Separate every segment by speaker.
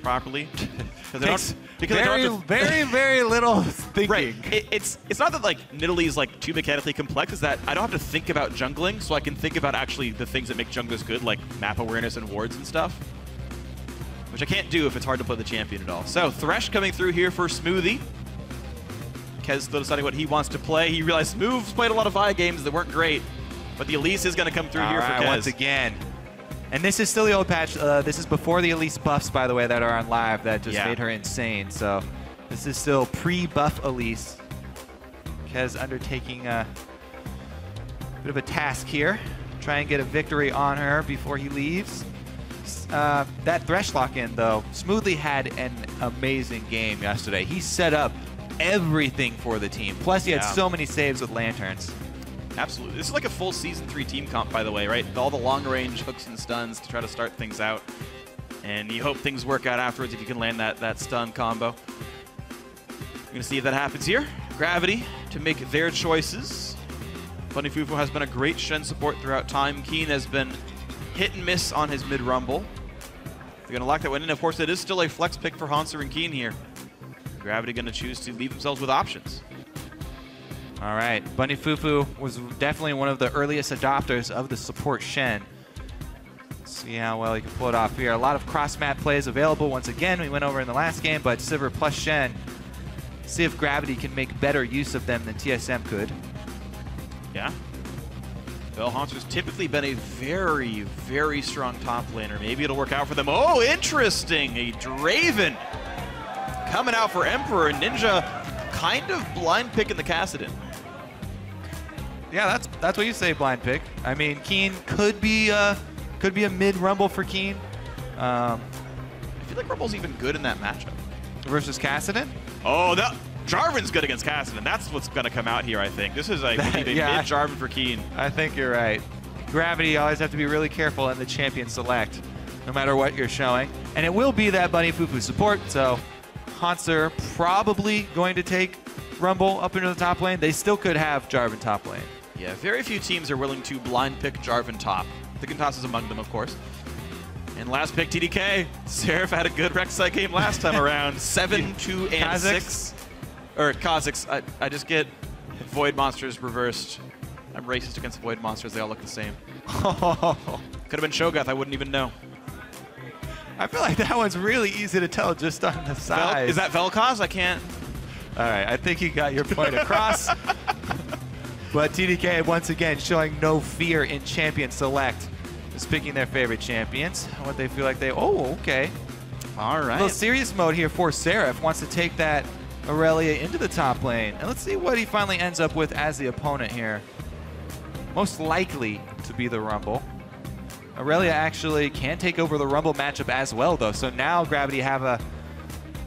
Speaker 1: properly.
Speaker 2: Takes very little thinking.
Speaker 1: Right. It's not that like Nidalee is like too mechanically complex. It's that I don't have to think about jungling, so I can think about actually the things that make junglers good, like map awareness and wards and stuff, which I can't do if it's hard to play the champion at all. So Thresh coming through here for Smoothie. Kez still deciding what he wants to play. He realized Smooth's played a lot of Vi games that weren't great, but the Elise is going to come through here for Kez.
Speaker 2: Once again. And this is still the old patch. This is before the Elise buffs, by the way, that are on live that just made her insane. So this is still pre-buff Elise. Kez undertaking a bit of a task here. Try and get a victory on her before he leaves. That Thresh lock-in, though, Smoothie had an amazing game yesterday. He set up everything for the team. Plus, he had so many saves with lanterns.
Speaker 1: Absolutely. This is like a full Season 3 team comp, by the way, right? All the long-range hooks and stuns to try to start things out. And you hope things work out afterwards if you can land that stun combo. We're going to see if that happens here. Gravity to make their choices. FuFuu has been a great Shen support throughout time. Keane has been hit and miss on his mid-rumble. They're going to lock that one in. Of course, it is still a flex pick for Hauntzer and Keane here. Gravity going to choose to leave themselves with options.
Speaker 2: All right, FuFuu was definitely one of the earliest adopters of the support Shen. Let's see how well he can pull it off here. A lot of cross-map plays available once again. We went over in the last game, but Sivir plus Shen. See if Gravity can make better use of them than TSM could.
Speaker 1: Yeah. Well, Hauntzer's typically been a very, very strong top laner. Maybe it'll work out for them. Oh, interesting! A Draven coming out for Emperor. Ninja kind of blind picking the Kassadin.
Speaker 2: Yeah, that's what you say, blind pick. I mean, Keane could be a mid rumble for Keane.
Speaker 1: I feel like Rumble's even good in that matchup.
Speaker 2: Versus Kassadin?
Speaker 1: Oh, Jarvan's good against Kassadin. That's what's going to come out here, I think. This is a mid Jarvan for Keane.
Speaker 2: I think you're right. Gravity, you always have to be really careful in the champion select, no matter what you're showing. And it will be that FuFuu support, so Hauntzer probably going to take Rumble up into the top lane. They still could have Jarvan top lane.
Speaker 1: Yeah, very few teams are willing to blind pick Jarvan top. Thikentoss is among them, of course. And last pick, TDK. Seraph had a good Rek'Sai game last time around. 7-2 and 6. Or Kha'Zix. I just get Void Monsters reversed. I'm racist against Void Monsters. They all look the same. Could have been Sho'ggoth. I wouldn't even know.
Speaker 2: I feel like that one's really easy to tell just on the size.
Speaker 1: Is that Vel'Koz? I can't.
Speaker 2: All right, I think you got your point across. But TDK, once again, showing no fear in champion select. Just picking their favorite champions. What they feel like they... Oh, okay.
Speaker 1: All right.
Speaker 2: A little serious mode here for Seraph. Wants to take that Irelia into the top lane. And let's see what he finally ends up with as the opponent here. Most likely to be the Rumble. Irelia actually can take over the Rumble matchup as well, though. So now Gravity have a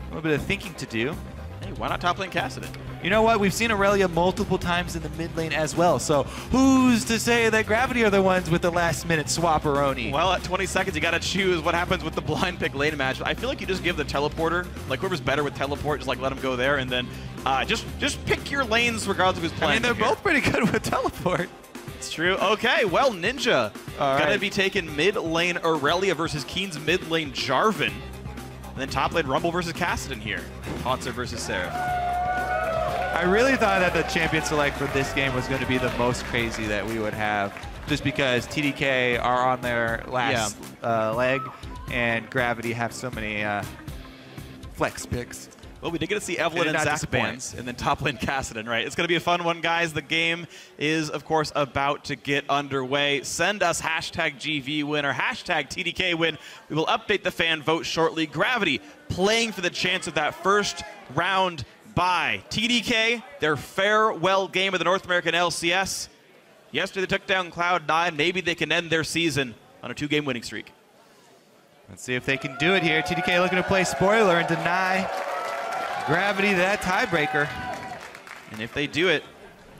Speaker 2: little bit of thinking to do.
Speaker 1: Hey, why not top lane Kassadin?
Speaker 2: You know what? We've seen Irelia multiple times in the mid lane as well. So who's to say that Gravity are the ones with the last-minute swapperoni?
Speaker 1: Well, at 20 seconds, you got to choose what happens with the blind pick lane match. I feel like you just give the teleporter, like whoever's better with teleport, just like let him go there, and then just pick your lanes regardless of who's playing.
Speaker 2: I mean, they're both pretty good with teleport.
Speaker 1: It's true. Okay, well, Ninja gonna be taking mid lane Irelia versus Keane's mid lane Jarvan, and then top lane Rumble versus Kassadin here. Hauntzer versus Seraph.
Speaker 2: I really thought that the champion select for this game was going to be the most crazy that we would have, just because TDK are on their last leg, and Gravity have so many flex picks.
Speaker 1: Well, we did get to see Evelyn and Zach bans, and then top lane Kassadin, right? It's going to be a fun one, guys. The game is, of course, about to get underway. Send us #GV win or #TDK win. We will update the fan vote shortly. Gravity playing for the chance of that first round bye. TDK, their farewell game of the North American LCS. Yesterday they took down Cloud9. Maybe they can end their season on a 2-game winning streak.
Speaker 2: Let's see if they can do it here. TDK looking to play spoiler and deny Gravity that tiebreaker.
Speaker 1: And if they do it,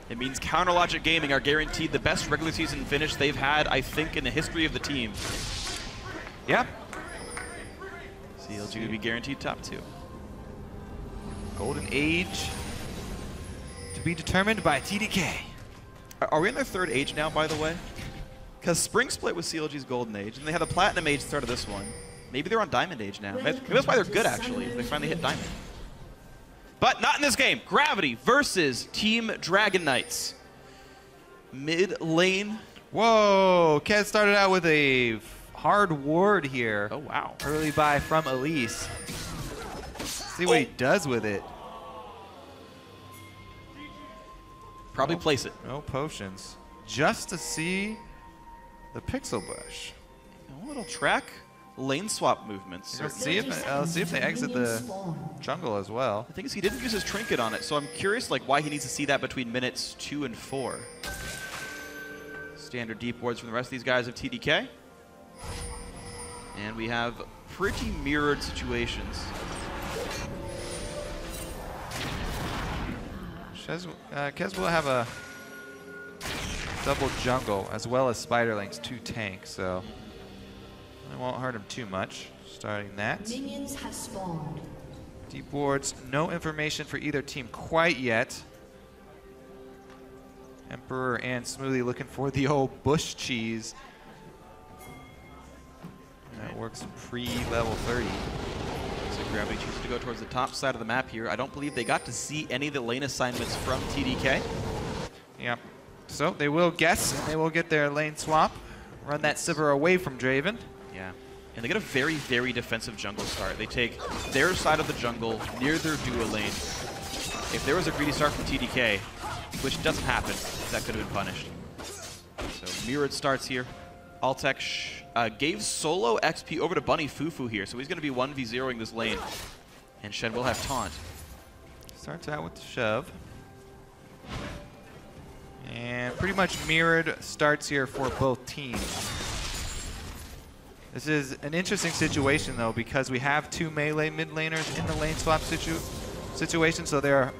Speaker 1: it means Counterlogic Gaming are guaranteed the best regular season finish they've had, I think, in the history of the team.
Speaker 2: Yep.
Speaker 1: CLG would be guaranteed top 2.
Speaker 2: Golden Age to be determined by TDK.
Speaker 1: Are we in their 3rd age now, by the way? Because Spring Split was CLG's Golden Age, and they had the Platinum Age start of this one. Maybe they're on Diamond Age now. Maybe that's why they're good, actually. They finally hit Diamond. But not in this game. Gravity versus Team Dragon Knights. Mid lane.
Speaker 2: Whoa, Kez started out with a hard ward here.
Speaker 1: Oh, wow.
Speaker 2: Early buy from Elise. See what he does with it.
Speaker 1: Probably place it.
Speaker 2: No potions. Just to see the Pixel Bush.
Speaker 1: A little track. Lane swap movements.
Speaker 2: Let's see if they exit the jungle as well.
Speaker 1: The thing is, he didn't use his trinket on it, so I'm curious like why he needs to see that between minutes 2 and 4. Standard deep wards from the rest of these guys of TDK. And we have pretty mirrored situations.
Speaker 2: Kez will have a double jungle as well as Spiderlings 2 tanks, so it won't hurt him too much. Starting that.
Speaker 3: Minions have spawned.
Speaker 2: Deep wards, no information for either team quite yet. Emperor and Smoothie looking for the old bush cheese. That works pre-level 30.
Speaker 1: So Gravity chooses to go towards the top side of the map here. I don't believe they got to see any of the lane assignments from TDK.
Speaker 2: Yep. So they will guess, and they will get their lane swap. Run that Sivir away from Draven.
Speaker 1: Yeah. And they get a very, very defensive jungle start. They take their side of the jungle near their duo lane. If there was a greedy start from TDK, which doesn't happen, that could have been punished. So mirrored starts here. Altec gave solo XP over to Bunny FuFuu here, so he's going to be 1v0ing this lane. And Shen will have taunt.
Speaker 2: Starts out with the shove. And pretty much mirrored starts here for both teams. This is an interesting situation though, because we have 2 melee mid laners in the lane swap situation, so they're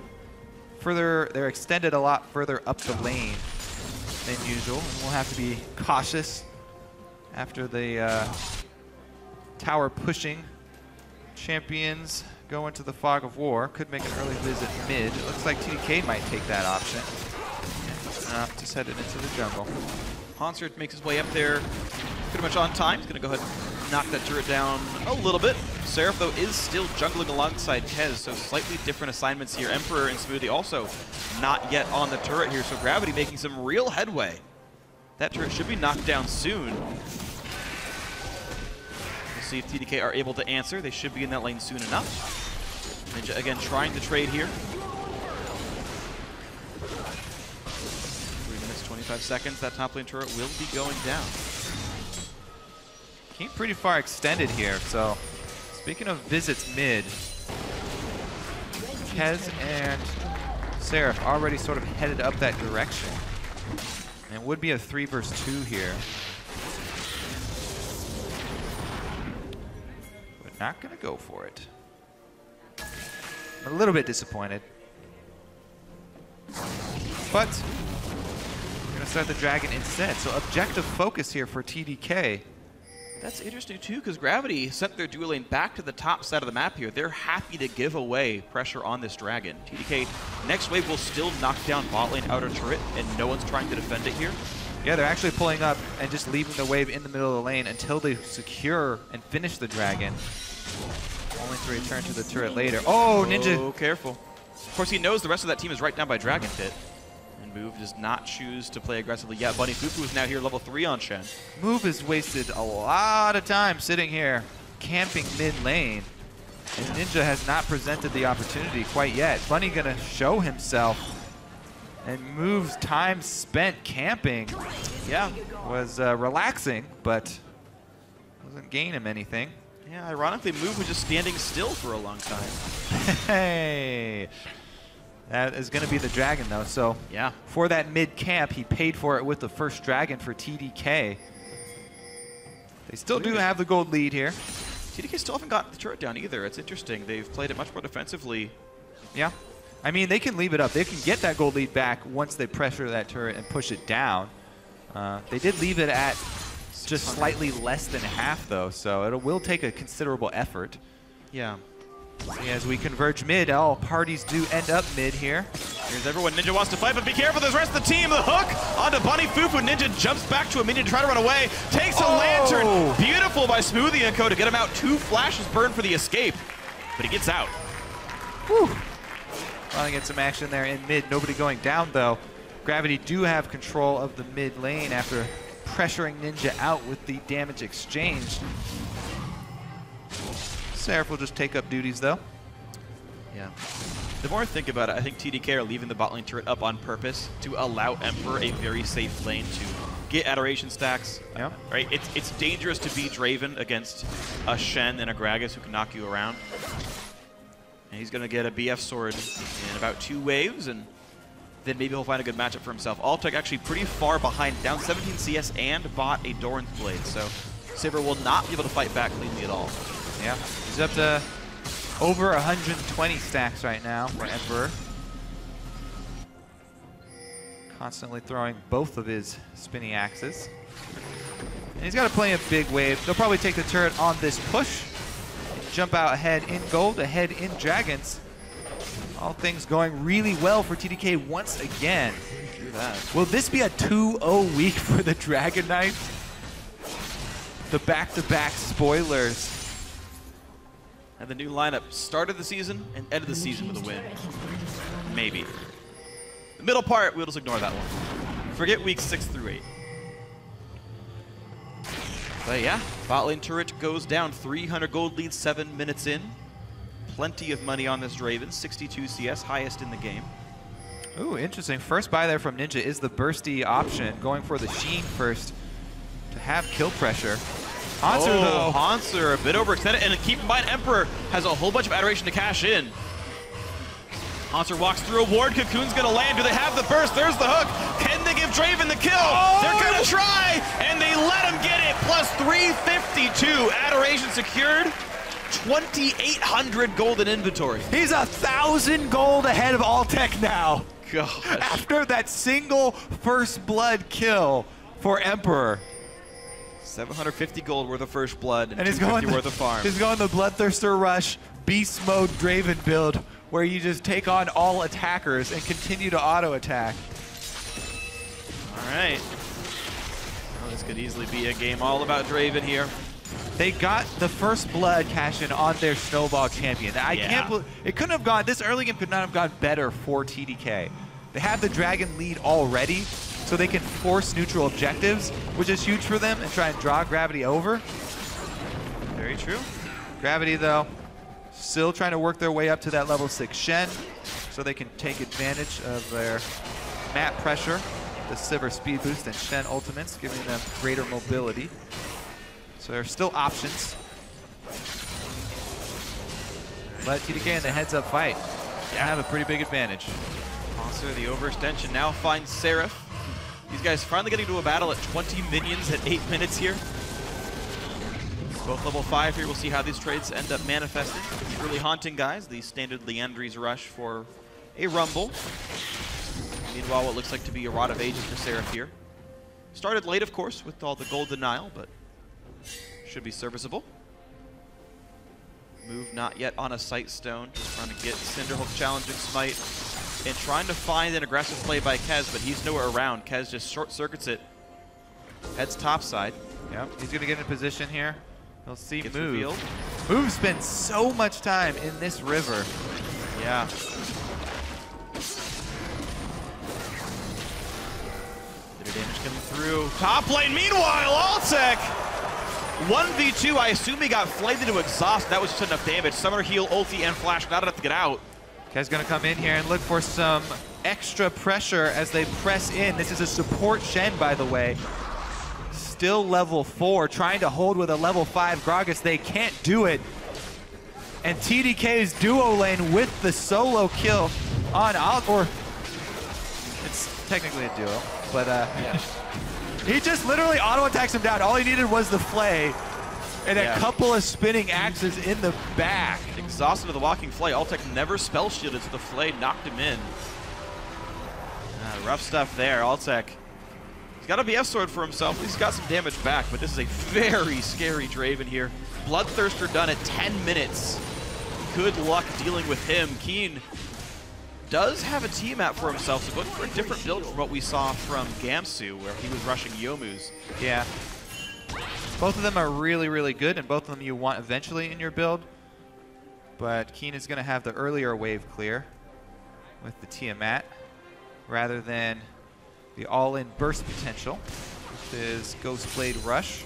Speaker 2: extended a lot further up the lane than usual. And we'll have to be cautious after the tower pushing. Champions go into the fog of war. Could make an early visit mid. It looks like TDK might take that option. Just headed into the jungle.
Speaker 1: Hauntzer makes his way up there pretty much on time. He's going to go ahead and knock that turret down a little bit. Seraph, though, is still jungling alongside Kez, so slightly different assignments here. Emperor and Smoothie also not yet on the turret here, so Gravity making some real headway. That turret should be knocked down soon. We'll see if TDK are able to answer. They should be in that lane soon enough. Ninja, again, trying to trade here. 3 minutes, 25 seconds. That top lane turret will be going down.
Speaker 2: Keane pretty far extended here, so speaking of visits mid, Kez and Seraph already sort of headed up that direction. And it would be a 3 versus 2 here. But not gonna go for it. I'm a little bit disappointed. But we're gonna start the dragon instead. So objective focus here for TDK.
Speaker 1: That's interesting too, because Gravity sent their duo lane back to the top side of the map here. They're happy to give away pressure on this dragon. TDK, next wave will still knock down bot lane outer turret, and no one's trying to defend it here.
Speaker 2: Yeah, they're actually pulling up and just leaving the wave in the middle of the lane until they secure and finish the dragon. Only to return to the turret later. Oh, Ninja!
Speaker 1: Oh, careful. Of course, he knows the rest of that team is right down by Dragon Pit. Move does not choose to play aggressively yet. Bunny FuFuu is now here, level 3 on Shen.
Speaker 2: Move has wasted a lot of time sitting here, camping mid lane. And Ninja has not presented the opportunity quite yet. Bunny gonna show himself. And Move's time spent camping, yeah, was relaxing, but doesn't gain him anything.
Speaker 1: Yeah, ironically, Move was just standing still for a long time.
Speaker 2: Hey. That is going to be the dragon, though. So
Speaker 1: yeah,
Speaker 2: for that mid camp, he paid for it with the first dragon for TDK. They still do have the gold lead here.
Speaker 1: TDK still haven't got the turret down either. It's interesting. They've played it much more defensively.
Speaker 2: Yeah. I mean, they can leave it up. They can get that gold lead back once they pressure that turret and push it down. They did leave it at just slightly less than half, though, so it will take a considerable effort.
Speaker 1: Yeah.
Speaker 2: As we converge mid, all parties do end up mid here.
Speaker 1: Here's everyone. Ninja wants to fight, but be careful. There's the rest of the team. The hook onto Bunny FuFuu. Ninja jumps back to a minion to try to run away. Takes a lantern. Beautiful by Smoothie and Co. to get him out. 2 flashes burned for the escape, but he gets out.
Speaker 2: Whew. Finally get some action there in mid. Nobody going down, though. Gravity do have control of the mid lane after pressuring Ninja out with the damage exchanged. Seraph will just take up duties, though.
Speaker 1: Yeah. The more I think about it, I think TDK are leaving the bot lane turret up on purpose to allow Emperor a very safe lane to get adoration stacks.
Speaker 2: Yeah.
Speaker 1: Right? It's dangerous to beat Draven against a Shen and a Gragas who can knock you around. And he's going to get a BF sword in about 2 waves, and then maybe he'll find a good matchup for himself. Altec actually pretty far behind, down 17 CS and bought a Doran's Blade, so Sivir will not be able to fight back cleanly at all.
Speaker 2: Yeah, he's up to over 120 stacks right now for Emperor. Constantly throwing both of his spinny axes. And he's got to play a big wave. They'll probably take the turret on this push. Jump out ahead in gold, ahead in dragons. All things going really well for TDK once again. Will this be a 2-0 week for the Dragon Knights? The back-to-back spoilers.
Speaker 1: And the new lineup started the season and ended the season with a win. Maybe. The middle part, we'll just ignore that one. Forget weeks 6 through 8. But yeah, bot lane turret goes down. 300 gold lead, 7 minutes in. Plenty of money on this Draven. 62 CS, highest in the game.
Speaker 2: Ooh, interesting. First buy there from Ninja is the bursty option. Going for the Sheen first to have kill pressure. Hauntzer, though.
Speaker 1: Hauntzer, a bit overextended. And keep in mind, Emperor has a whole bunch of adoration to cash in. Hauntzer walks through a ward. Cocoon's going to land. Do they have the burst? There's the hook. Can they give Draven the kill? They're going to try, and they let him get it. Plus 352. Adoration secured. 2,800 gold in inventory.
Speaker 2: He's 1,000 gold ahead of Altec now.
Speaker 1: Gosh.
Speaker 2: After that single first blood kill for Emperor.
Speaker 1: 750 gold worth of first blood and
Speaker 2: he's going
Speaker 1: worth of farm.
Speaker 2: He's going the Bloodthirster Rush Beast Mode Draven build, where you just take on all attackers and continue to auto attack.
Speaker 1: All right. Well, this could easily be a game all about Draven here.
Speaker 2: They got the first blood cash in on their Snowball champion. I can't believe it couldn't have gone. This early game could not have gone better for TDK. They have the dragon lead already, so they can force neutral objectives, which is huge for them, and try and draw Gravity over.
Speaker 1: Very true.
Speaker 2: Gravity, though, still trying to work their way up to that level 6 Shen, so they can take advantage of their map pressure, the Sivir speed boost, and Shen ultimates, giving them greater mobility. So there are still options. But TDK in the heads-up fight have a pretty big advantage.
Speaker 1: Also, the overextension now finds Seraph. These guys finally getting to a battle at 20 minions at 8 minutes here. Both level 5 here. We'll see how these trades end up manifesting. The early haunting guys, the standard Leandri's rush for a rumble. Meanwhile, what looks like to be a Rod of Ages for Seraph here. Started late, of course, with all the gold denial, but should be serviceable. Move not yet on a sight stone. Just trying to get Cinderhook challenging smite and trying to find an aggressive play by Kez, but he's nowhere around. Kez just short circuits it. Heads topside.
Speaker 2: Yep, he's gonna get in position here. He'll see
Speaker 1: Gets
Speaker 2: Move.
Speaker 1: revealed.
Speaker 2: Move spends so much time in this river.
Speaker 1: Yeah. Bit of damage coming through. Top lane, meanwhile, Altec! 1v2, I assume he got flamed into exhaust. That was just enough damage. Summoner heal, ulti, and flash, not enough to get out.
Speaker 2: Kez gonna come in here and look for some extra pressure as they press in. This is a support Shen, by the way. Still level 4, trying to hold with a level 5 Gragas. They can't do it. And TDK's duo lane with the solo kill on or it's technically a duo, but
Speaker 1: Yeah.
Speaker 2: he just literally auto attacks him down. All he needed was the flay and a couple of spinning axes in the back.
Speaker 1: Exhausted of the walking flay. Altec never spell shielded, so the flay knocked him in. Rough stuff there. Altec. He's got a BF sword for himself. He's got some damage back, but this is a very scary Draven here. Bloodthirster done at 10 minutes. good luck dealing with him. Keane does have a team map for himself, so going for a different build from what we saw from Gamsu, where he was rushing Youmu's.
Speaker 2: Yeah. Both of them are really, really good, and both of them you want eventually in your build. But Keane is going to have the earlier wave clear with the Tiamat, rather than the all-in burst potential with his Ghostblade Rush.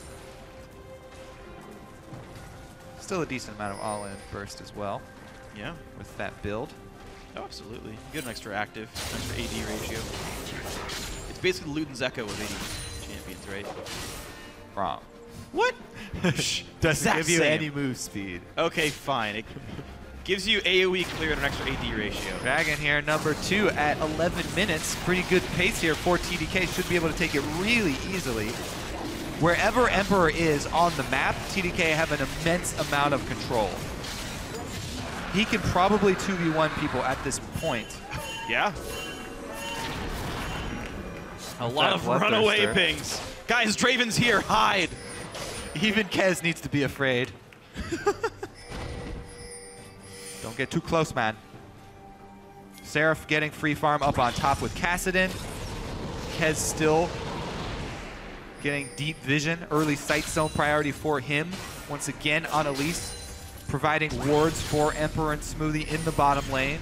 Speaker 2: Still a decent amount of all-in burst as well.
Speaker 1: Yeah.
Speaker 2: With that build.
Speaker 1: Oh, absolutely. Get an extra active, extra AD ratio. It's basically Luden's Echo of AD champions, right?
Speaker 2: Wrong.
Speaker 1: What?
Speaker 2: Doesn't give you any move speed.
Speaker 1: Okay, fine. It gives you AoE clear and an extra AD ratio.
Speaker 2: Dragon here, number 2 at 11 minutes. Pretty good pace here for TDK. Should be able to take it really easily. Wherever Emperor is on the map, TDK have an immense amount of control. He can probably 2v1 people at this point.
Speaker 1: Yeah. A lot of runaway pings. Guys, Draven's here. Hide.
Speaker 2: Even Kez needs to be afraid. Don't get too close, man. Seraph getting free farm up on top with Kassadin. Kez still getting deep vision. Early sight zone priority for him. Once again on Elise. Providing wards for Emperor and Smoothie in the bottom lane.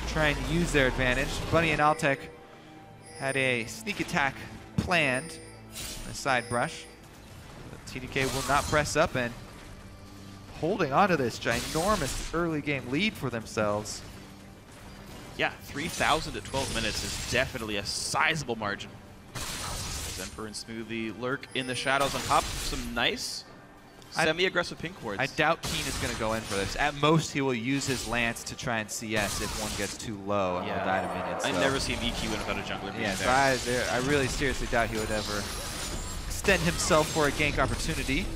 Speaker 2: Trying to use their advantage. Bunny and Altec had a sneak attack planned. A side brush. But TDK will not press up, and holding on to this ginormous early game lead for themselves.
Speaker 1: Yeah, 3,000 at 12 minutes is definitely a sizable margin. Emperor and Smoothie lurk in the shadows on top. Some nice semi-aggressive pink wards.
Speaker 2: I doubt Keane is going to go in for this. At most, he will use his lance to try and CS if one gets too low and will die in a minute. So.
Speaker 1: I've never seen EQ without a jungler.
Speaker 2: Yeah, so I really seriously doubt he would ever extend himself for a gank opportunity.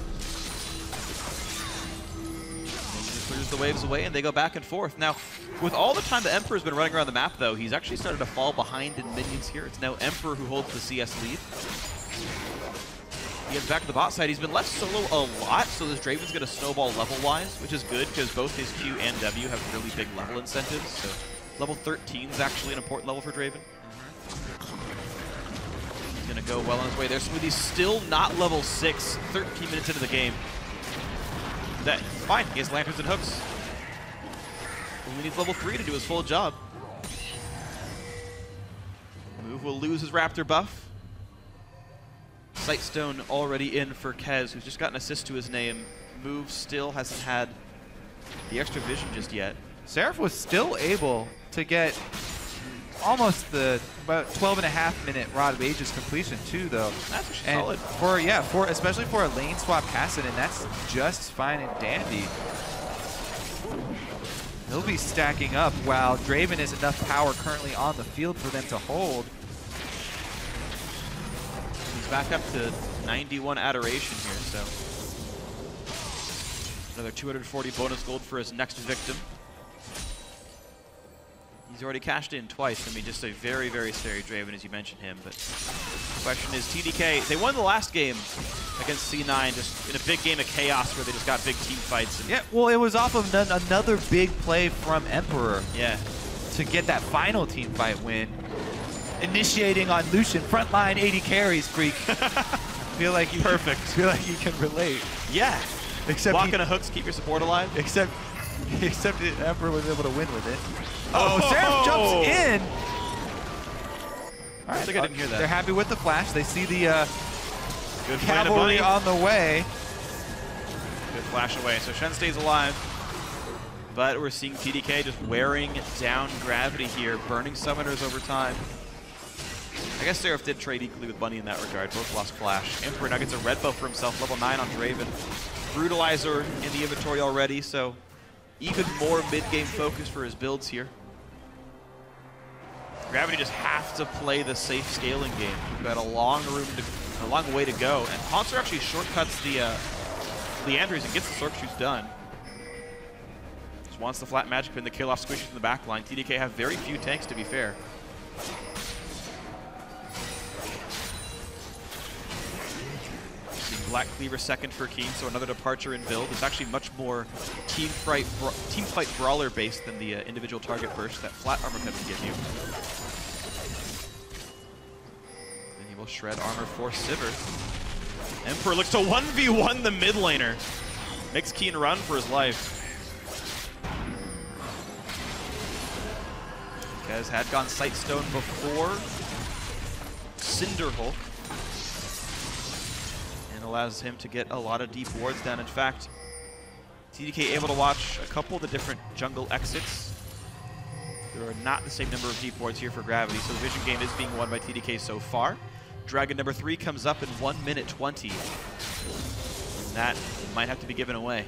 Speaker 1: He clears the waves away, and they go back and forth. Now, with all the time the Emperor's been running around the map, though, he's actually started to fall behind in minions here. It's now Emperor who holds the CS lead. He gets back to the bot side. He's been left solo a lot, so this Draven's going to snowball level-wise, which is good because both his Q and W have really big level incentives. So level 13 is actually an important level for Draven. He's going to go well on his way there. Smoothie's still not level 6, 13 minutes into the game. That's fine. He has lanterns and hooks. Only needs level 3 to do his full job. Move will lose his Raptor buff. Sightstone already in for Kez, who's just got an assist to his name. Move still hasn't had the extra vision just yet.
Speaker 2: Seraph was still able to get almost the about 12.5-minute Rod of Ages completion too, though.
Speaker 1: That's solid.
Speaker 2: Especially for a lane swap Kassadin, that's just fine and dandy. He'll be stacking up while Draven is enough power currently on the field for them to hold.
Speaker 1: Back up to 91 adoration here, so another 240 bonus gold for his next victim. He's already cashed in twice. I mean, just a very, very scary Draven, as you mentioned him. But the question is, TDK, they won the last game against C9 just in a big game of chaos where they just got big team fights. And
Speaker 2: yeah, well, it was off of another big play from Emperor.
Speaker 1: Yeah.
Speaker 2: To get that final team fight win. Initiating on Lucian, frontline 80 carries, Phreak. Feel like you
Speaker 1: perfect.
Speaker 2: Feel like you can relate.
Speaker 1: Yeah.
Speaker 2: Except
Speaker 1: walking a hooks keep your support alive.
Speaker 2: Except the Emperor was able to win with it. Oh, Seraph jumps in.
Speaker 1: All right, I think I didn't hear that.
Speaker 2: They're happy with the flash. They see the
Speaker 1: good
Speaker 2: cavalry on the way.
Speaker 1: Good flash away. So Shen stays alive. But we're seeing TDK just wearing down gravity here, burning summoners over time. I guess Seraph did trade equally with Bunny in that regard. Both lost flash. Emperor now gets a red buff for himself, level 9 on Draven. Brutalizer in the inventory already, so even more mid-game focus for his builds here. Gravity just have to play the safe scaling game. We've got a long way to go. And Hauntzer actually shortcuts the Leandries and gets the Sork Shoots done. Just wants the flat magic pin, the kill off squishes in the back line. TDK have very few tanks, to be fair. Black Cleaver second for Keane, so another departure in build. It's actually much more team fight brawler based than the individual target burst that flat armor can give you. And he will shred armor for Sivir. Emperor looks to 1v1 the mid laner. Makes Keane run for his life. Kez had gone Sightstone before Cinderhulk, and allows him to get a lot of deep wards down. In fact, TDK able to watch a couple of the different jungle exits. There are not the same number of deep wards here for Gravity, so the vision game is being won by TDK so far. Dragon number 3 comes up in 1 minute 20. And that might have to be given away.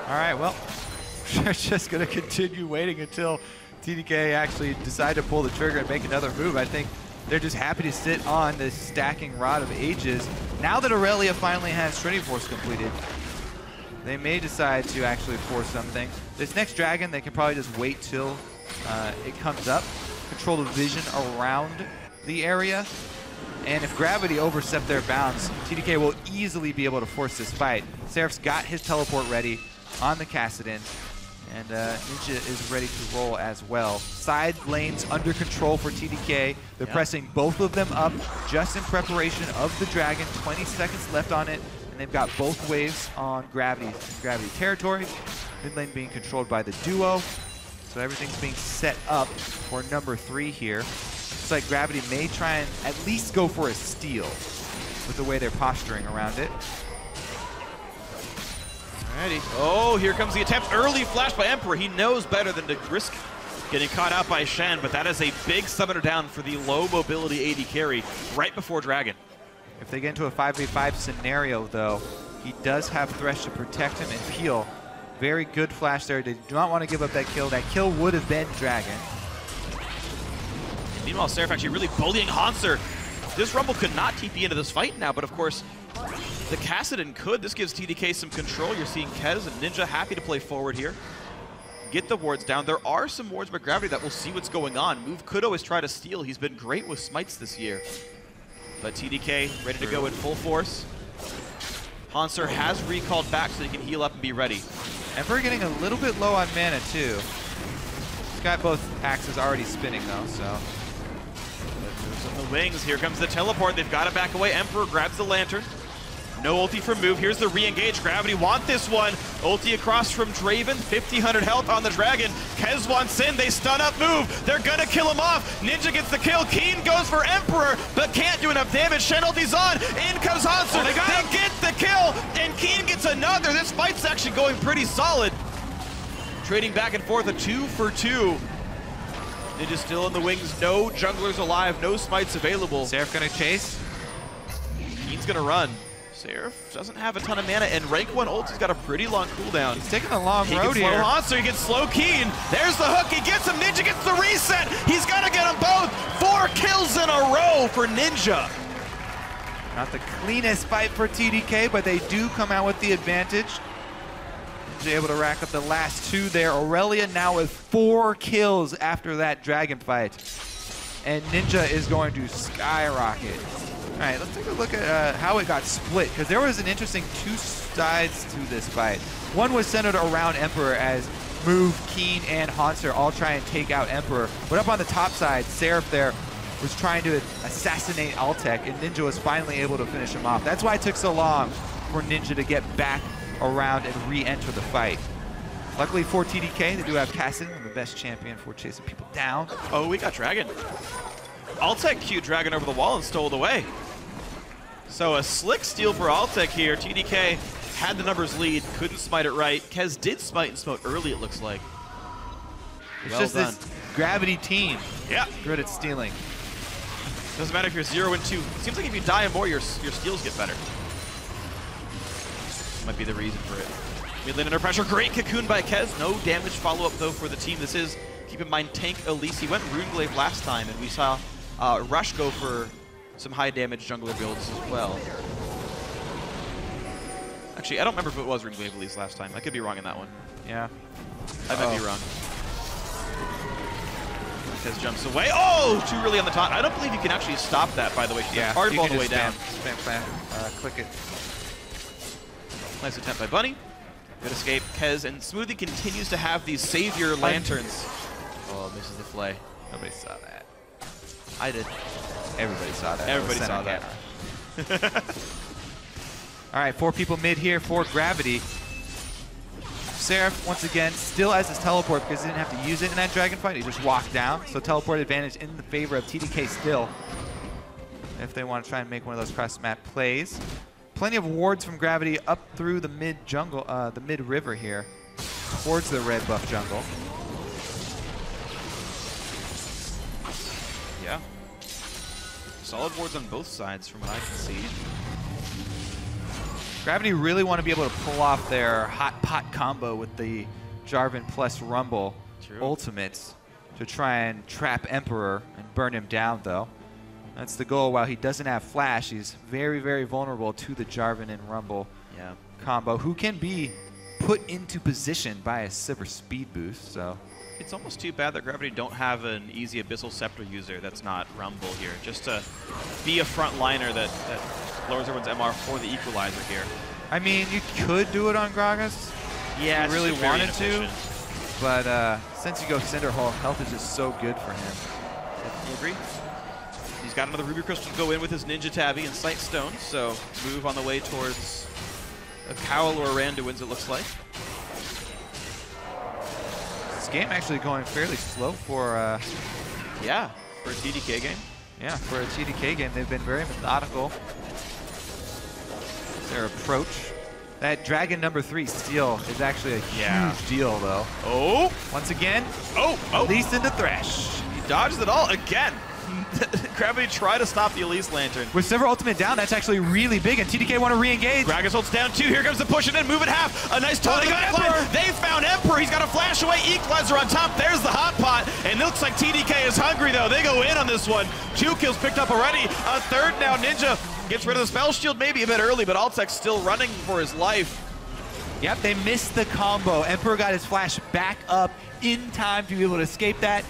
Speaker 2: All right, well, we're just going to continue waiting until TDK actually decide to pull the trigger and make another move. I think they're just happy to sit on this stacking Rod of Ages. Now that Irelia finally has Trinity Force completed, they may decide to actually force something. This next dragon, they can probably just wait till it comes up, control the vision around the area. And if Gravity overstep their bounds, TDK will easily be able to force this fight. Seraph's got his teleport ready on the Kassadin, and Ninja is ready to roll as well. Side lanes under control for TDK. They're pressing both of them up just in preparation of the dragon. 20 seconds left on it, and they've got both waves on Gravity territory. Mid lane being controlled by the duo, so everything's being set up for number 3 here. Looks like Gravity may try and at least go for a steal with the way they're posturing around it.
Speaker 1: Alrighty. Oh, here comes the attempt. Early flash by Emperor. He knows better than to risk getting caught out by Shen, but that is a big summoner down for the low mobility AD carry right before Dragon.
Speaker 2: If they get into a 5v5 scenario, though, he does have Thresh to protect him and heal. Very good flash there. They do not want to give up that kill. That kill would have been Dragon.
Speaker 1: Meanwhile, Seraph actually really bullying Hauntzer. This Rumble could not TP into this fight now, but of course, the Kassadin could. This gives TDK some control. You're seeing Kez and Ninja happy to play forward here. Get the wards down. There are some wards by Gravity that will see what's going on. Move could always try to steal. He's been great with smites this year. But TDK ready to go in full force. Hauntzer has recalled back so he can heal up and be ready.
Speaker 2: Emperor getting a little bit low on mana too. He's got both axes already spinning though, so.
Speaker 1: On the wings, here comes the teleport. They've got to back away. Emperor grabs the lantern. No ulti from move. Here's the re-engage. Gravity want this one. Ulti across from Draven. 1500 health on the dragon. Kez wants in. They stun up move. They're going to kill him off. Ninja gets the kill. Keane goes for Emperor, but can't do enough damage. Shen ulti's on. In comes Hauntzer. They get the kill, and Keane gets another. This fight's actually going pretty solid. Trading back and forth, a 2 for 2. Ninja still in the wings. No junglers alive. No smites available.
Speaker 2: Seraph going to chase.
Speaker 1: Keane's going to run. Seraph doesn't have a ton of mana, and rank 1 ulti's got a pretty long cooldown.
Speaker 2: He's taking a long road
Speaker 1: here. He can slow Hauntzer, he can slow Keane. There's the hook, he gets him. Ninja gets the reset. He's got to get them both. 4 kills in a row for Ninja.
Speaker 2: Not the cleanest fight for TDK, but they do come out with the advantage. Ninja able to rack up the last 2 there. Irelia now with 4 kills after that dragon fight. And Ninja is going to skyrocket. All right, let's take a look at how it got split, because there was an interesting 2 sides to this fight. One was centered around Emperor as Move, Keane, and Hauntzer all try and take out Emperor. But up on the top side, Seraph there was trying to assassinate Altec, and Ninja was finally able to finish him off. That's why it took so long for Ninja to get back around and re-enter the fight. Luckily for TDK, they do have Kassadin, the best champion for chasing people down.
Speaker 1: Oh, we got Dragon. Altec queued Dragon over the wall and stole it away. So a slick steal for Altec here. TDK had the numbers lead, couldn't smite it right. Kez did smite and smote early, it looks like.
Speaker 2: It's well just done. This Gravity team.
Speaker 1: Yeah.
Speaker 2: Good at stealing.
Speaker 1: Doesn't matter if you're 0 and 2. It seems like if you die more, your steals get better. Might be the reason for it. Mid lane under pressure. Great cocoon by Kez. No damage follow-up, though, for the team. This is, keep in mind, tank Elise. He went Runeglaive last time, and we saw Rush go for some high-damage jungler builds as well. Actually, I don't remember if it was Runeglaive Elise last time. I could be wrong in that one.
Speaker 2: Yeah.
Speaker 1: I might be wrong. Kez jumps away. Oh, too early on the taunt. I don't believe you can actually stop that, by the way. She's hard ball on the way down.
Speaker 2: Spam, click it.
Speaker 1: Nice attempt by Bunny. Good escape. Kez and Smoothie continues to have these savior lanterns. Oh, misses the flay.
Speaker 2: Nobody saw that.
Speaker 1: I did.
Speaker 2: Everybody saw that.
Speaker 1: Everybody saw that.
Speaker 2: All right, 4 people mid here for Gravity. Seraph, once again, still has his teleport because he didn't have to use it in that dragon fight. He just walked down. So teleport advantage in the favor of TDK still, if they want to try and make one of those cross-map plays. Plenty of wards from Gravity up through the mid jungle, the mid river here, towards the red buff jungle.
Speaker 1: Yeah. Solid wards on both sides from what I can see.
Speaker 2: Gravity really want to be able to pull off their hot pot combo with the Jarvan plus Rumble ultimates to try and trap Emperor and burn him down, though. That's the goal. While he doesn't have flash, he's very, very vulnerable to the Jarvan and Rumble combo, who can be put into position by a Sivir speed boost. So
Speaker 1: it's almost too bad that Gravity don't have an easy Abyssal Scepter user that's not Rumble here, just to be a front liner that lowers everyone's MR for the equalizer here.
Speaker 2: I mean, you could do it on Gragas.
Speaker 1: Yeah,
Speaker 2: if you really wanted to, but since you go Cinderhole, health is just so good for him.
Speaker 1: Definitely agree. He's got another Ruby Crystal to go in with his Ninja Tabby and Sight Stone, so move on the way towards a Cowl or a Randuin's, it looks like.
Speaker 2: This game actually going fairly slow for
Speaker 1: yeah, for a TDK game.
Speaker 2: Yeah, for a TDK game, they've been very methodical. Their approach. That Dragon number 3 steal is actually a huge deal, though.
Speaker 1: Oh!
Speaker 2: Once again,
Speaker 1: Elise
Speaker 2: into Thresh.
Speaker 1: He dodges it all again. Gravity try to stop the Elise Lantern.
Speaker 2: With Sivir ultimate down, that's actually really big, and TDK want to re-engage.
Speaker 1: Gragas holds down 2. Here comes the push and then move it half. A nice taunt. They got Emperor. They found Emperor. He's got a flash away. Equalizer on top. There's the hot pot. And it looks like TDK is hungry, though. They go in on this one. 2 kills picked up already. A third now. Ninja gets rid of the spell shield maybe a bit early, but Altec still running for his life.
Speaker 2: Yep, they missed the combo. Emperor got his flash back up in time to be able to escape that,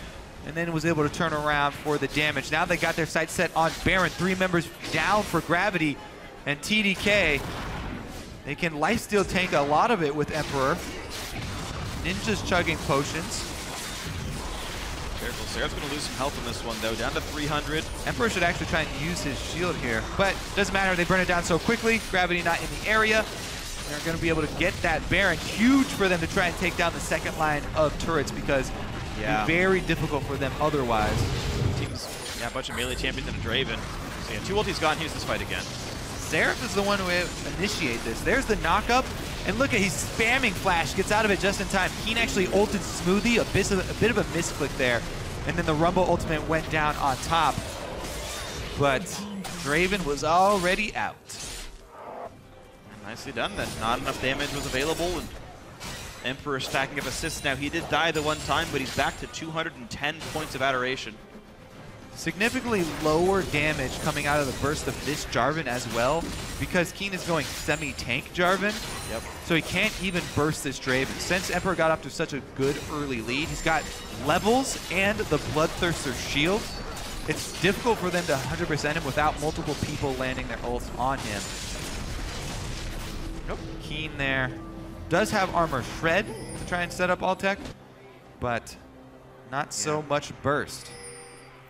Speaker 2: and then was able to turn around for the damage. Now they got their sights set on Baron. 3 members down for Gravity, and TDK, they can lifesteal tank a lot of it with Emperor. Ninja's chugging potions.
Speaker 1: Careful, Seraph's going to lose some health on this one, though. Down to 300.
Speaker 2: Emperor should actually try and use his shield here, but doesn't matter. They burn it down so quickly. Gravity not in the area. They're going to be able to get that Baron. Huge for them to try and take down the second line of turrets, because it's very difficult for them otherwise.
Speaker 1: Teams, a bunch of melee champions and a Draven. So yeah, 2 ultis gone. Here's this fight again.
Speaker 2: Seraph is the one who initiate this. There's the knockup, and look at he's spamming flash. Gets out of it just in time. Keane actually ulted Smoothie. A bit of a misclick there, and then the Rumble ultimate went down on top. But Draven was already out.
Speaker 1: Nicely done then. Not enough damage was available, and Emperor stacking up assists. Now he did die the one time, but he's back to 210 points of adoration.
Speaker 2: Significantly lower damage coming out of the burst of this Jarvan as well, because Keane is going semi-tank Jarvan.
Speaker 1: Yep.
Speaker 2: So he can't even burst this Draven. Since Emperor got up to such a good early lead, he's got levels and the Bloodthirster shield. It's difficult for them to 100% him without multiple people landing their ults on him. Nope. Keane there does have armor shred to try and set up Altec, but not so much burst.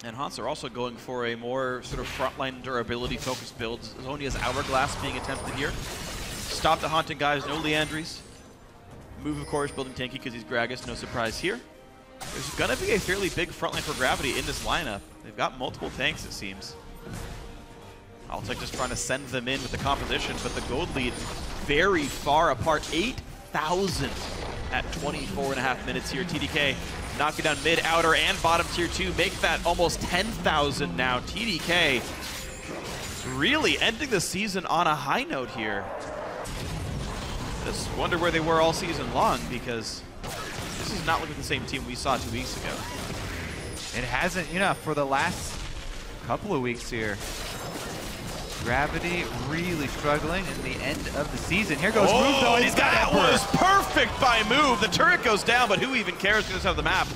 Speaker 1: And Hauntzer also going for a more sort of frontline durability focused build. Zonia's Hourglass being attempted here. Stop the Haunting guys, no Leandries. Move, of course, building tanky because he's Gragas, no surprise here. There's going to be a fairly big frontline for Gravity in this lineup. They've got multiple tanks, it seems. Altec just trying to send them in with the composition, but the gold lead very far apart. 8,000 at 24.5 minutes here. TDK knocking down mid, outer, and bottom tier 2. Make that almost 10,000 now. TDK really ending the season on a high note here. Just wonder where they were all season long, because this is not looking the same team we saw 2 weeks ago.
Speaker 2: It hasn't, for the last couple of weeks here. Gravity really struggling in the end of the season. Here goes Move, though, and he's got
Speaker 1: that
Speaker 2: Emperor.
Speaker 1: was perfect by Move. The turret goes down, but who even cares because it's out of the map.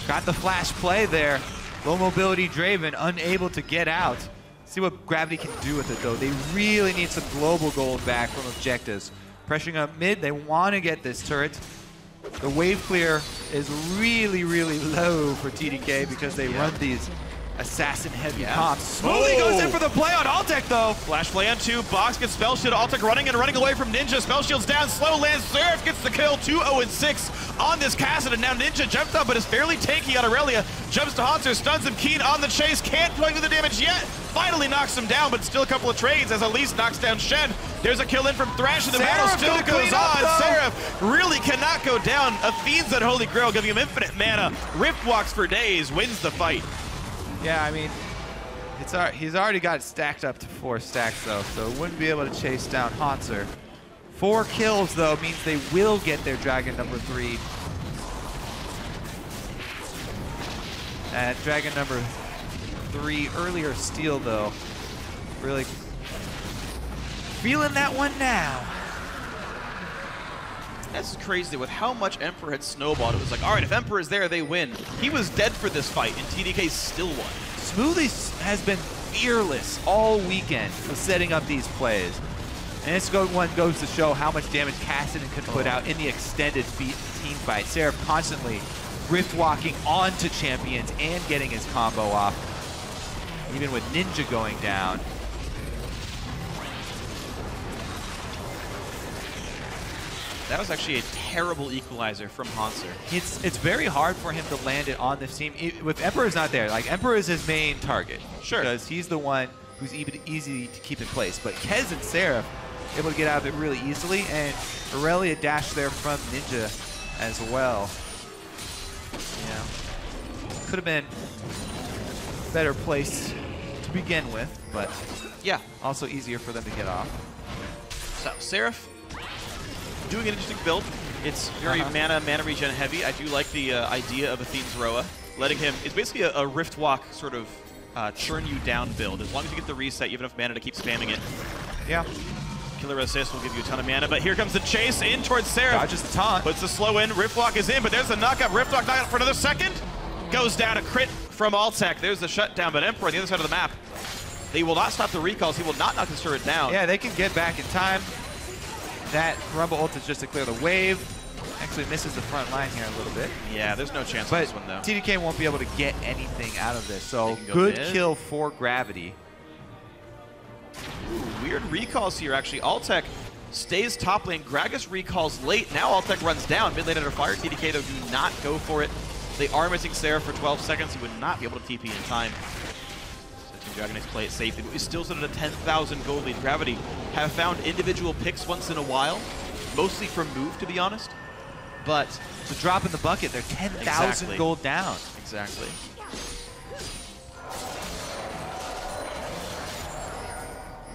Speaker 2: Got the flash play there. Low mobility Draven, unable to get out. See what Gravity can do with it, though. They really need some global gold back from objectives. Pressuring up mid, they want to get this turret. The wave clear is really, really low for TDK because they run these assassin-heavy comps. Smoothie goes in for the play on Altec, though.
Speaker 1: Flash play on 2, Box gets Spell Shield, Altec running away from Ninja. Spell Shield's down, slow lands, Seraph gets the kill, 2-0-6 on this Kassadin. Now Ninja jumped up, but is fairly tanky on Irelia. Jumps to Hauntzer, stuns him, Keane on the chase, can't play with the damage yet. Finally knocks him down, but still a couple of trades as Elise knocks down Shen. There's a kill in from Thresh, and the battle still goes on. Seraph really cannot go down. Fiend's that Holy Grail, giving him infinite mana. Rift walks for days, wins the fight.
Speaker 2: Yeah, I mean, he's already got it stacked up to 4 stacks, though, so wouldn't be able to chase down Hauntzer. 4 kills, though, means they will get their Dragon number 3. And Dragon number 3, earlier steal, though. Really feeling that one now.
Speaker 1: That's crazy with how much Emperor had snowballed. It was like, all right, if Emperor is there, they win. He was dead for this fight, and TDK still won.
Speaker 2: Smoothie has been fearless all weekend of setting up these plays. And this one goes to show how much damage Kassadin could put out in the extended team fight. Seraph constantly rift walking onto champions and getting his combo off. Even with Ninja going down.
Speaker 1: That was actually a terrible equalizer from Hauntzer.
Speaker 2: It's very hard for him to land it on this team. With Emperor's not there, like Emperor is his main target.
Speaker 1: Sure.
Speaker 2: Because he's the one who's easy to keep in place. But Kez and Seraph able to get out of it really easily, and Irelia dashed there from Ninja as well. Yeah. Could have been better placed to begin with, but
Speaker 1: yeah,
Speaker 2: also easier for them to get off.
Speaker 1: So Seraph doing an interesting build. It's very mana regen heavy. I do like the idea of Athene's Roa. Letting him, it's basically a Rift Walk sort of churn you down build. As long as you get the reset, you have enough mana to keep spamming it.
Speaker 2: Yeah.
Speaker 1: Killer Assist will give you a ton of mana, but here comes the chase in towards Seraph.
Speaker 2: Dodges the taunt.
Speaker 1: Puts the slow in, Rift Walk is in, but there's the knockup. Rift Walk knockout for another second. Goes down, a crit from Altec. There's the shutdown, but Emperor on the other side of the map. They will not stop the recalls. He will not knock his turret down.
Speaker 2: Yeah, they can get back in time. That Rumble ult is just to clear the wave. Actually misses the front line here a little bit.
Speaker 1: Yeah, there's no chance on this one, though.
Speaker 2: TDK won't be able to get anything out of this, so good kill for Gravity.
Speaker 1: Ooh, weird recalls here, actually. Altec stays top lane. Gragas recalls late. Now Altec runs down. Mid lane under fire. TDK, though, do not go for it. They are missing Seraph for 12 seconds. He would not be able to TP in time. Dragon Knights play it safely, but we still sit at a 10,000 gold lead. Gravity have found individual picks once in a while, mostly from Move, to be honest. But
Speaker 2: it's a drop in the bucket. They're 10,000 gold down.
Speaker 1: Exactly.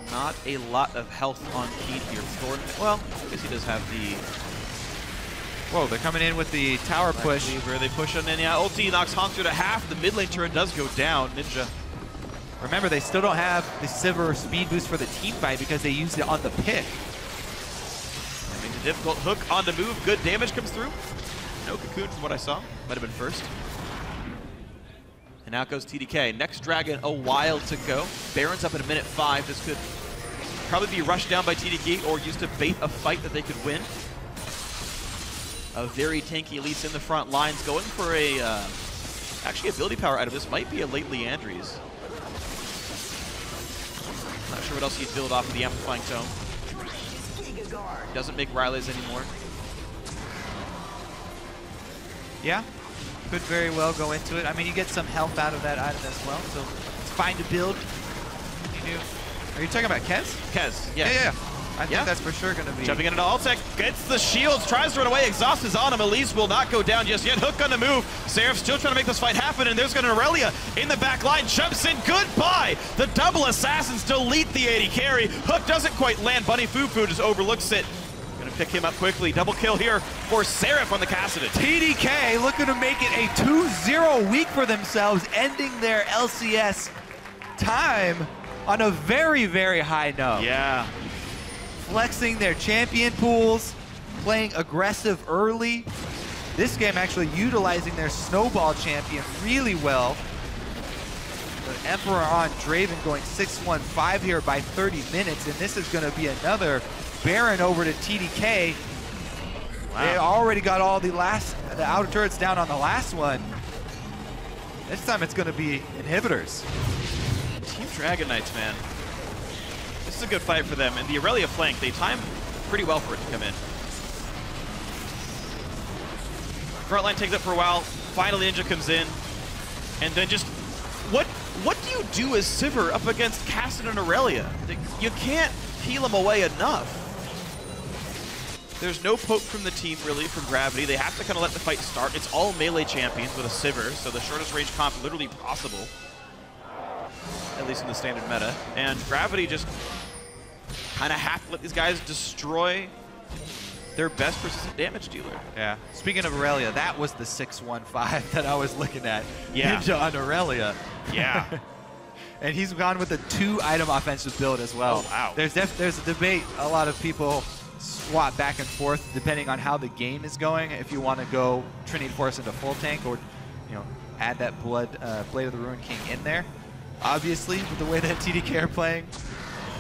Speaker 1: Not a lot of health on Keane here. Thorn, well, I guess he does have the...
Speaker 2: Whoa, they're coming in with the tower push.
Speaker 1: Where they push on in. Yeah, ulti knocks Hauntzer to half. The mid lane turret does go down. Ninja.
Speaker 2: Remember, they still don't have the Sivir speed boost for the team fight because they used it on the pick.
Speaker 1: That makes a difficult hook onto Move. Good damage comes through. No cocoon from what I saw. Might have been first. And out goes TDK. Next Dragon, a while to go. Baron's up at a minute 5. This could probably be rushed down by TDK or used to bait a fight that they could win. A very tanky Elise in the front lines going for a, actually ability power item. This might be a late Leandries. Not sure what else he'd build off of the Amplifying Tome. Doesn't make Riley's anymore.
Speaker 2: Yeah, could very well go into it. I mean, you get some health out of that item as well, so it's fine to build. You do. Are you talking about Kez?
Speaker 1: Kez, yeah.
Speaker 2: Yeah. I think that's for sure going to be.
Speaker 1: Jumping into Altec, gets the shields, tries to run away. Exhaust is on him. Elise will not go down just yet. Hook on the move. Seraph still trying to make this fight happen, and there's going to Irelia in the back line. Jumps in. Goodbye. The double assassins delete the AD carry. Hook doesn't quite land. Bunny FuFuu just overlooks it. Going to pick him up quickly. Double kill here for Seraph on the Kassadin.
Speaker 2: TDK looking to make it a 2-0 week for themselves, ending their LCS time on a very, very high note.
Speaker 1: Yeah.
Speaker 2: Flexing their champion pools, playing aggressive early. This game actually utilizing their snowball champion really well. The Emperor on Draven going 6-1-5 here by 30 minutes, and this is going to be another Baron over to TDK. Wow. They already got all the outer turrets down on the last one. This time it's going to be inhibitors.
Speaker 1: Team Dragon Knights, man. This is a good fight for them. And the Irelia flank, they timed pretty well for it to come in. Front line takes it for a while. Finally, Ninja comes in. And then just, what do you do as Sivir up against Kassadin and Irelia? You can't peel them away enough. There's no poke from the team, really, from Gravity. They have to kind of let the fight start. It's all melee champions with a Sivir, so the shortest range comp literally possible, at least in the standard meta. And Gravity just kind of have to let these guys destroy their best persistent damage dealer.
Speaker 2: Yeah. Speaking of Irelia, that was the 6-1-5 that I was looking at.
Speaker 1: Yeah.
Speaker 2: Ninja on Irelia.
Speaker 1: Yeah.
Speaker 2: And he's gone with a 2-item offensive build as well.
Speaker 1: Oh, wow.
Speaker 2: There's a debate. A lot of people swap back and forth depending on how the game is going. If you want to go Trinity Force into full tank, or add that Blade of the Ruined King in there. Obviously, with the way that TDK are playing,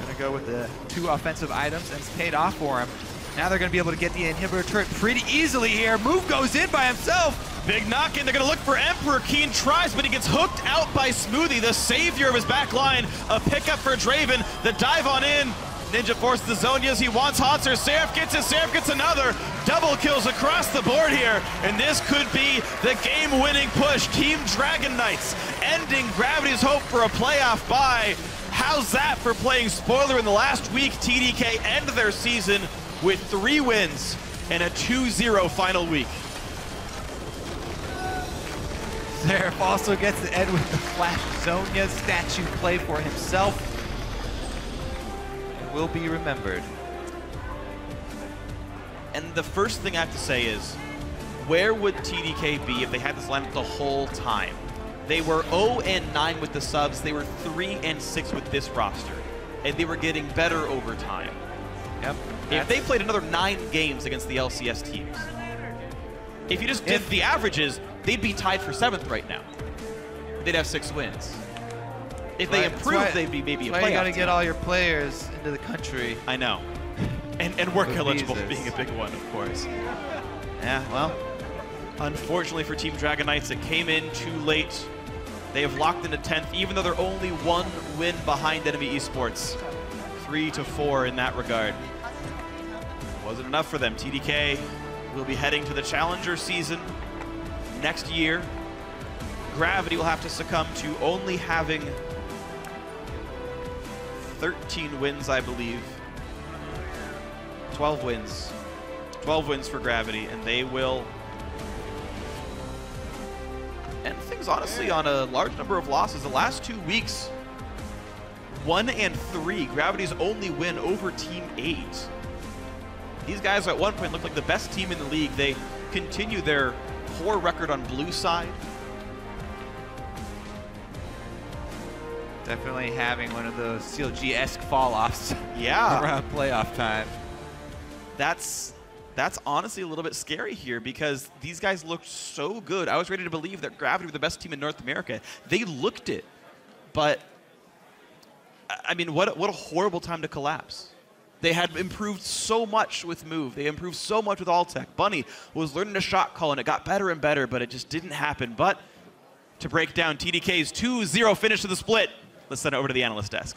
Speaker 2: gonna go with the 2 offensive items, and it's paid off for him. Now they're gonna be able to get the inhibitor turret pretty easily here. Move goes in by himself.
Speaker 1: Big knock-in, they're gonna look for Emperor. Keane tries, but he gets hooked out by Smoothie, the savior of his back line. A pickup for Draven, the dive on in. Ninja forces the Zonias, he wants Hauntzer. Seraph gets it, Seraph gets another. Double kills across the board here, and this could be the game-winning push. Team Dragon Knights ending Gravity's hope for a playoff bye. How's that for playing spoiler in the last week? TDK end their season with 3 wins and a 2-0 final week.
Speaker 2: Seraph also gets the end with the Flash Zonia statue play for himself. Will be remembered.
Speaker 1: And the first thing I have to say is, where would TDK be if they had this lineup the whole time? They were 0-9 with the subs, they were 3-6 with this roster, and they were getting better over time.
Speaker 2: Yep.
Speaker 1: If they played another 9 games against the LCS teams, if you just did the averages, they'd be tied for 7th right now. They'd have 6 wins. If they improved, they'd be maybe a playoff.
Speaker 2: You got to get all your players into the country.
Speaker 1: I know. And work eligible being a big one, of course. Yeah, well, unfortunately for Team Dragon Knights, it came in too late. They have locked into 10th, even though they're only 1 win behind enemy esports. 3-4 in that regard. Wasn't enough for them. TDK will be heading to the Challenger season next year. Gravity will have to succumb to only having 13 wins, I believe. 12 wins. 12 wins for Gravity, and they will end things, honestly, on a large number of losses. The last 2 weeks, 1-3. Gravity's only win over Team 8. These guys at one point looked like the best team in the league. They continue their poor record on blue side.
Speaker 2: Definitely having one of those CLG-esque fall-offs.
Speaker 1: Yeah.
Speaker 2: Around playoff time.
Speaker 1: That's honestly a little bit scary here, because these guys looked so good. I was ready to believe that Gravity were the best team in North America. They looked it, but I mean, what a horrible time to collapse. They had improved so much with Move. They improved so much with Altec. Bunny was learning a shot call, and it got better and better, but it just didn't happen. But to break down TDK's 2-0 finish to the split, let's send it over to the analyst desk.